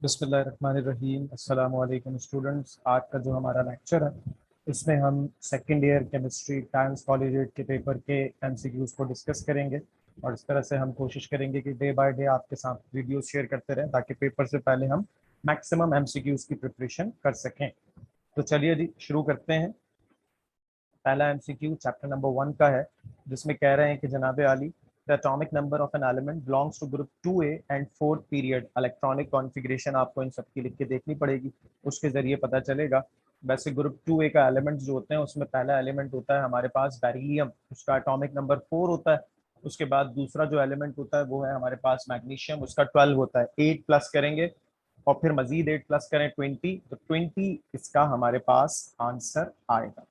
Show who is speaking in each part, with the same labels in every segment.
Speaker 1: बिस्मिल्लाहिर्रहमानिर्रहीम। अस्सलामु अलैकुम स्टूडेंट्स। आज का जो हमारा लेक्चर है इसमें हम second year chemistry times collegiate के पेपर के एमसीक्यूज़ को डिस्कस करेंगे और इस तरह से हम कोशिश करेंगे कि डे बाय डे आपके साथ वीडियोस शेयर करते रहें ताकि पेपर से पहले हम मैक्सिमम एमसीक्यूज़ की प्रिपरेशन कर सकें। तो चलिए जी शुरू करते हैं। पहला एमसीक्यू चैप्टर नंबर 1 का है जिसमें कह रहे हैं कि जनाब आली the atomic number of an element belongs to group 2A and fourth period. Electronic configuration आपको इन सबकी लिख के देखनी पड़ेगी, उसके जरिए पता चलेगा। वैसे ग्रुप 2A का एलिमेंट्स जो होते हैं उसमें पहला एलिमेंट होता है हमारे पास बेरिलियम, उसका एटॉमिक नंबर 4 होता है। उसके बाद दूसरा जो एलिमेंट होता है वो है हमारे पास मैग्नीशियम, उसका 12 होता है। 8 प्लस करेंगे और फिर मजीद 8 प्लस करें 20, तो 20 इसका हमारे पास आंसर आएगा।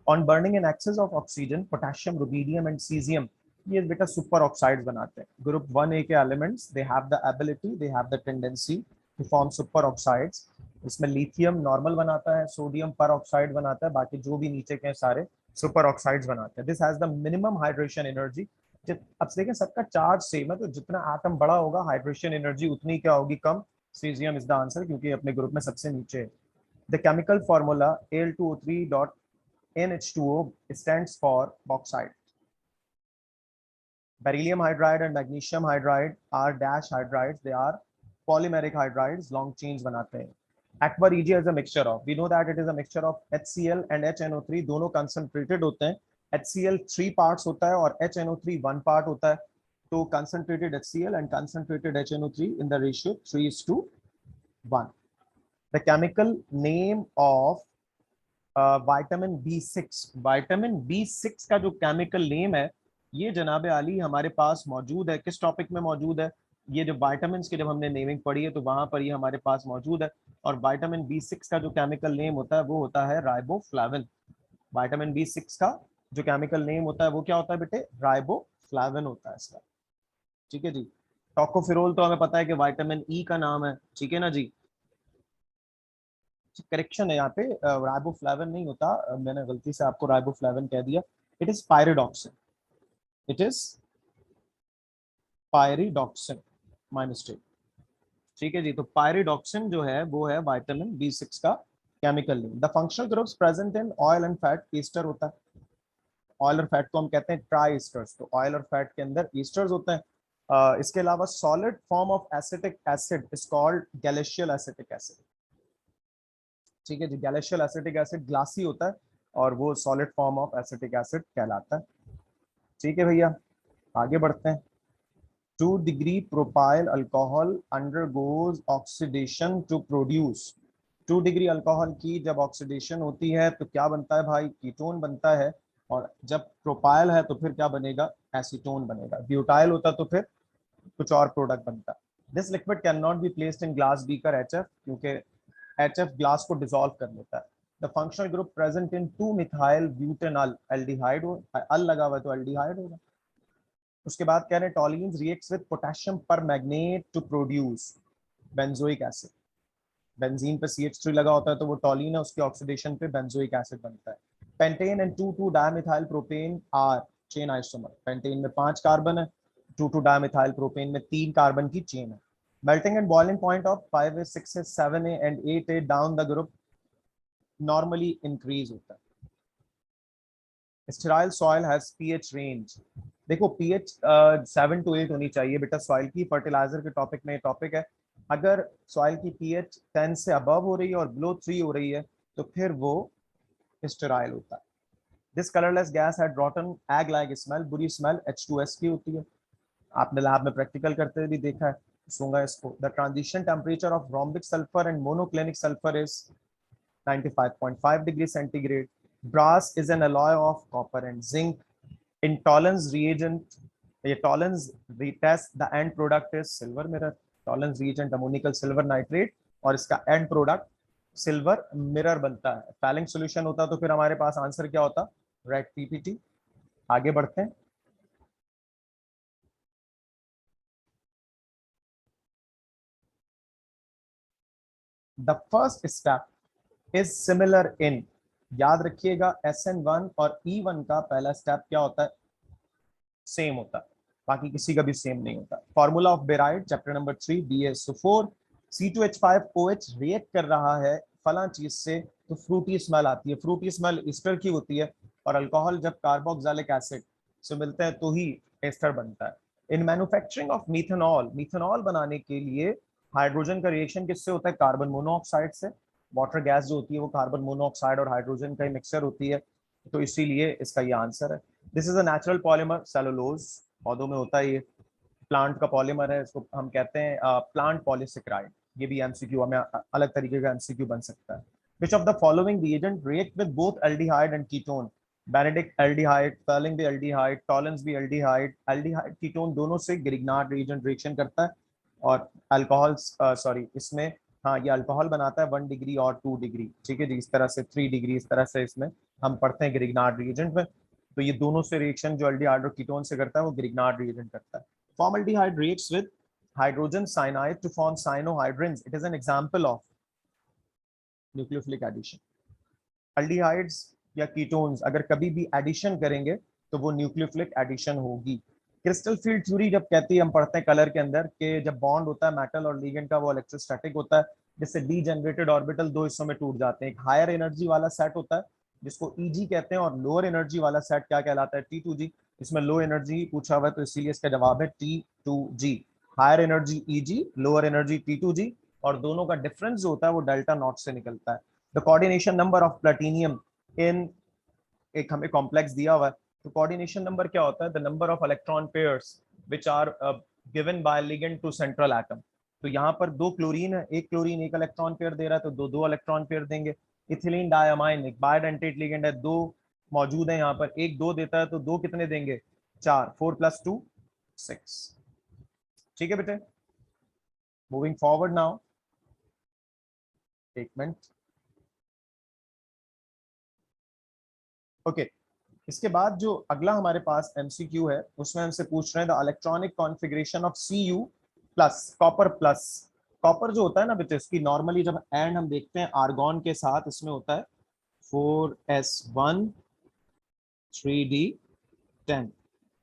Speaker 1: On burning in excess of oxygen potassium, rubidium and caesium ये बेटा सुपर ऑक्साइड्स बनाते हैं। ग्रुप 1A के elements they have the ability, they have the tendency to form super oxides. इसमें लिथियम नॉर्मल बनाता है, सोडियम पर ऑक्साइड बनाता है, बाकी जो भी नीचे के सारे सुपर ऑक्साइड्स बनाते हैं। This has the minimum hydration energy. अब देखें सबका चार्ज सेम है तो जितना एटम बड़ा होगा हाइड्रेशन एनर्जी उतनी क्या होगी, कम। सीजियम इज द आंसर क्योंकि अपने ग्रुप में सबसे नीचे है। The chemical formula Al2O3.NH2O stands for bauxite. Beryllium hydride and magnesium hydride are dash hydrides. They are polymeric hydrides, long chains बनाते हैं. Aqua regia is a mixture of, we know that it is a mixture of HCl and HNO3, दोनों concentrated होते हैं. HCl 3 parts होता है और HNO3 1 part होता है. तो concentrated HCl and concentrated HNO3 in the ratio 3:1. The chemical name of vitamin B6, vitamin B6 का जो केमिकल नेम है ये जनाब आली हमारे पास मौजूद है। किस टॉपिक में मौजूद है? ये जो विटामिन की जब हमने नेमिंग पढ़ी है तो वहां पर ये हमारे पास मौजूद है। और विटामिन B6 का जो केमिकल नेम होता है वो होता है राइबोफ्लाविन। विटामिन B6 का जो केमिकल नेम होता है वो क्या होता है बेटे? राइबोफ्लाविन होता है इसका। ठीक है जी। टोकोफेरोल तो हमें पता है कि विटामिन ई का नाम है, ठीक है ना जी। करेक्शन है यहाँ पे, राइबोफ्लाविन नहीं होता, मैंने गलती से आपको राइबोफ्लाविन कह दिया। It is pyridoxine, it is pyridoxine, my mistake. ठीक है जी। तो पायरिडॉक्सिन जो है वो है विटामिन B6 का chemical name. The functional groups present in oil and fat, ester होता है। ऑयल और फैट को हम कहते हैं ट्राई ईस्टर्स, तो ऑयल और फैट के अंदर ईस्टर्स होते हैं। इसके अलावा solid form of acetic acid is called glacial acetic acid. ठीक है जी। गैलिशियल एसिटिक एसिड ग्लासी होता है और वो solid form of acetic acid कहलाता है। ठीक है भैया, आगे बढ़ते हैं। 2 degree propyl alcohol undergoes oxidation to produce. 2 degree alcohol की जब ऑक्सीडेशन होती है तो क्या बनता है भाई? कीटोन बनता है। और जब प्रोपाइल है तो फिर क्या बनेगा? एसीटोन बनेगा। ब्यूटाइल होता तो फिर कुछ और प्रोडक्ट बनता। This liquid can not be placed in glass beaker HF, क्योंकि HF ग्लास को डिसॉल्व कर लेता है। The functional group present in two methyl butanol, aldehyde हो, अल लगा हुआ तो एल्डिहाइड होगा। उसके बाद कह रहे हैं toluene reacts with potassium permanganate to produce benzoic acid. Benzene पे CH3 लगा होता है तो वो टॉलिन है, उसके ऑक्सीडेशन पे बेंजोइक एसिड बनता है। Pentane and two two dimethyl propane are chain isomer. Pentane में 5 कार्बन है, 2,2-डायमिथाइल प्रोपेन में 3 कार्बन की चेन है। Melting and boiling point of 5A, 6A, 7A and 8A down the group normally increase होता है। Sterile soil has pH range. देखो pH 7 to 8 होनी चाहिए बेटा सॉइल की। फर्टिलाइजर के टॉपिक में टॉपिक है, अगर सॉइल की pH 10 से अबव हो रही है और बिलो 3 हो रही है तो फिर वो स्टेराइल होता है। This colourless gas had रॉटन egg like smell, बुरी स्मेल H2S की होती है। आपने लैब में प्रैक्टिकल करते हुए भी देखा है, सूंगा इसको। The transition temperature of rhombic sulphur and monoclinic sulphur is 95.5 degree centigrade. Brass is an alloy of copper and zinc. In Tollens reagent, ये Tollens retest, the end product is silver mirror. Tollens reagent ammonical silver nitrate और इसका end product silver mirror बनता है। Falling solution होता तो फिर हमारे पास आंसर क्या होता? Red PPT। आगे बढ़ते हैं। The first step is similar in, याद रखिएगा SN1 और E1 का पहला स्टेप क्या होता है? सेम होता है, बाकी किसी का भी सेम नहीं होता। Formula of barite chapter number 3 BaSO4 C2H5OH react कर रहा है फला चीज से तो फ्रूटी स्मेल आती है। फ्रूटी स्मेल ईस्टर की होती है, और अल्कोहल जब कार्बोक्सिलिक एसिड से मिलते हैं तो ही एस्टर बनता है। In manufacturing of methanol, methanol बनाने के लिए हाइड्रोजन का रिएक्शन किससे होता है? कार्बन मोनोऑक्साइड से। वाटर गैस जो होती है वो कार्बन मोनोऑक्साइड और हाइड्रोजन का ही मिक्सचर होती है, तो इसीलिए इसका ये आंसर है। This is a natural polymer cellulose, पौधों में होता है ये, प्लांट का पॉलीमर है, इसको हम कहते हैं प्लांट पॉलीसेकेराइड। ये भी एमसीक्यू हमें अलग तरीके का एमसीक्यू बन सकता है। Which of the following reagent react with both aldehyde and ketone? Benedict aldehyde, Stirling aldehyde, Tollens aldehyde, aldehyde ketone दोनों से Grignard reagent रिएक्शन करता है, और अल्कोहल सॉरी इसमें हाँ ये अल्कोहल बनाता है 1 डिग्री और 2 डिग्री, ठीक है जी, इस तरह से 3 डिग्री, इस तरह से इसमें हम पढ़ते हैं ग्रिग्नार्ड रिएजेंट में। तो ये दोनों से रिएक्शन जो एल्डिहाइड और कीटोन से करता है वो ग्रिग्नार्ड रिएजेंट करता है। Formaldehyde reacts with hydrogen cyanide to form cyanohydrins. It is an example of nucleophilic addition. Aldehydes या कीटोन्स अगर कभी भी एडिशन करेंगे तो वो न्यूक्लियोफिलिक एडिशन होगी। क्रिस्टल फील्ड थ्योरी जब कहती है, हम पढ़ते हैं कलर के अंदर कि जब बॉन्ड होता है मेटल और लिगेंड का वो इलेक्ट्रोस्टैटिक होता है, जिससे डीजेनरेटेड ऑर्बिटल दो हिस्सों में टूट जाते हैं। एक हायर एनर्जी वाला सेट होता है जिसको ईजी कहते हैं, और लोअर एनर्जी वाला सेट क्या कहलाता है? T2G। इसमें लो एनर्जी पूछा हुआ है तो इसीलिए इसका जवाब है T2G। Higher energy Eg, lower energy T2G, और दोनों का डिफरेंस जो होता है वो डेल्टा नॉट से निकलता है। The coordination number of platinum in, एक हमें कॉम्प्लेक्स दिया हुआ है, तो कोऑर्डिनेशन नंबर क्या होता है? The number of electron pairs which are given by ligand to central atom. तो यहाँ पर 2 क्लोरीन है, एक क्लोरीन एक इलेक्ट्रॉन पेयर दे रहा है तो 2 इलेक्ट्रॉन पेयर देंगे। इथिलीन डायमाइन एक बायडेंटेट लिगेंड है, 2 मौजूद है यहाँ पर, एक 2 देता है तो 2 कितने देंगे? 4, 4 + 2 6। ठीक है बेटे, मूविंग फॉरवर्ड नाउ, एक मिनट। ओके, इसके बाद जो अगला हमारे पास एमसीक्यू है उसमें हमसे पूछ रहे हैं the electronic configuration of Cu plus copper plus. Copper जो होता है ना बेटे, इसकी नॉर्मली जब एंड हम देखते हैं आर्गॉन के साथ, इसमें होता है 4s1 3d10।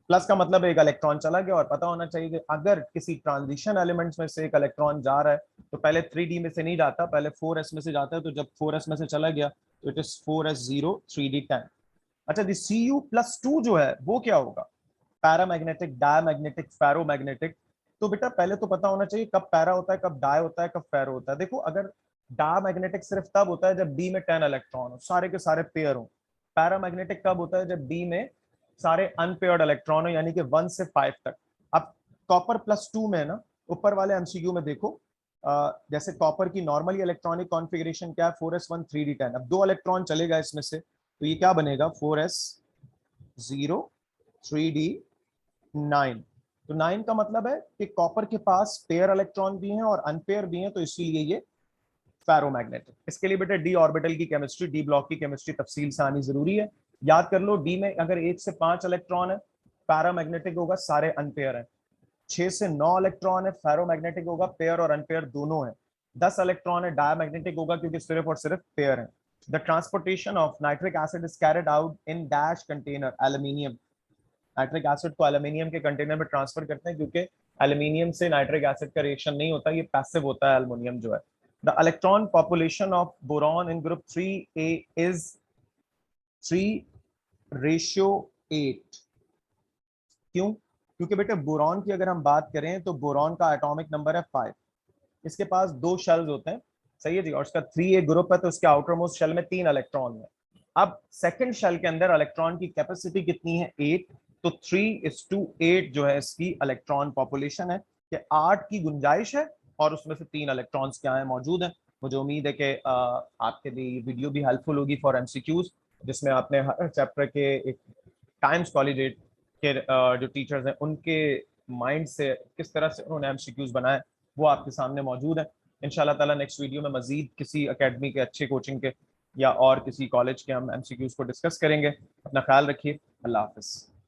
Speaker 1: प्लस का मतलब एक इलेक्ट्रॉन चला गया, और पता होना चाहिए कि अगर किसी ट्रांजिशन एलिमेंट्स में से एक इलेक्ट्रॉन जा रहा है तो पहले 3d में से नहीं जाता, पहले 4s में से जाता है। तो जब 4s में से चला गया तो इट इज 4s0 3d10। अच्छा जी, Cu+2 जो है वो क्या होगा? Paramagnetic, diamagnetic, ferromagnetic. तो बेटा पहले तो पता होना चाहिए कब पैरा होता है, कब डाय होता है, कब फेरो होता है। देखो, अगर डायमैग्नेटिक सिर्फ तब होता है जब डी में 10 इलेक्ट्रॉन हो, सारे के सारे पेयर हो। पैरामैग्नेटिक कब होता है? जब डी में सारे अनपेयर्ड इलेक्ट्रॉन हो, यानी कि 1 से 5 तक। अब कॉपर+2 में ना, ऊपर वाले एमसीक्यू में देखो, जैसे कॉपर की नॉर्मली इलेक्ट्रॉनिक कॉन्फ़िगरेशन क्या है? 4s1 3d10। अब 2 इलेक्ट्रॉन चलेगा इसमें से, तो ये क्या बनेगा? 4s0 3d9। तो 9 का मतलब है कि कॉपर के पास पेयर इलेक्ट्रॉन भी हैं और अनपेयर भी हैं, तो इसीलिए ये फेरोमैग्नेटिक। इसके लिए बेटा डी ऑर्बिटल की केमिस्ट्री, डी ब्लॉक की केमिस्ट्री तफसील से आनी जरूरी है। याद कर लो, डी में अगर 1 से 5 इलेक्ट्रॉन है पैरामैग्नेटिक होगा, सारे अनपेयर है। 6 से 9 इलेक्ट्रॉन है फेरोमैग्नेटिक होगा, पेयर और अनपेयर दोनों है। 10 इलेक्ट्रॉन है डायमैग्नेटिक होगा क्योंकि सिर्फ और सिर्फ पेयर है। The transportation of nitric acid is carried out in dash container aluminium. Nitric acid को एल्यूमिनियम के कंटेनर में ट्रांसफर करते हैं क्योंकि एल्यूमिनियम से नाइट्रिक एसिड का रिएक्शन नहीं होता, ये पैसिव होता है एल्यूमिनियम जो है। The electron population of boron in group 3a is 3:8। क्यों? क्योंकि बेटे बोरॉन की अगर हम बात करें तो बोरॉन का एटॉमिक नंबर है 5। इसके पास 2 शेल्स होते हैं, सही है जी, और इसका 3a ग्रुप है, तो इसके आउटर मोस्ट शेल में 3 इलेक्ट्रॉन है। अब सेकंड शेल के अंदर इलेक्ट्रॉन की कैपेसिटी कितनी है? 8। तो 3:8 जो है इसकी इलेक्ट्रॉन पॉपुलेशन है, कि 8 की गुंजाइश है और उसमें से 3 इलेक्ट्रॉन्स क्या है? मौजूद है। मुझे उम्मीद है कि आपके लिए वीडियो भी हेल्पफुल होगी फॉर एमसीक्यूज, जिसमें आपने हर चैप्टर के एक टाइम्स कॉलेज के जो टीचर्स हैं उनके माइंड से किस तरह से उन्होंने एमसीक्यूज बनाए वो आपके सामने मौजूद है। इंशाल्लाह ताला नेक्स्ट वीडियो में मजीद किसी एकेडमी के, अच्छे कोचिंग के या और किसी कॉलेज के हम एमसीक्यूज को डिस्कस करेंगे। अपना ख्याल रखिए। अल्लाह हाफिज़।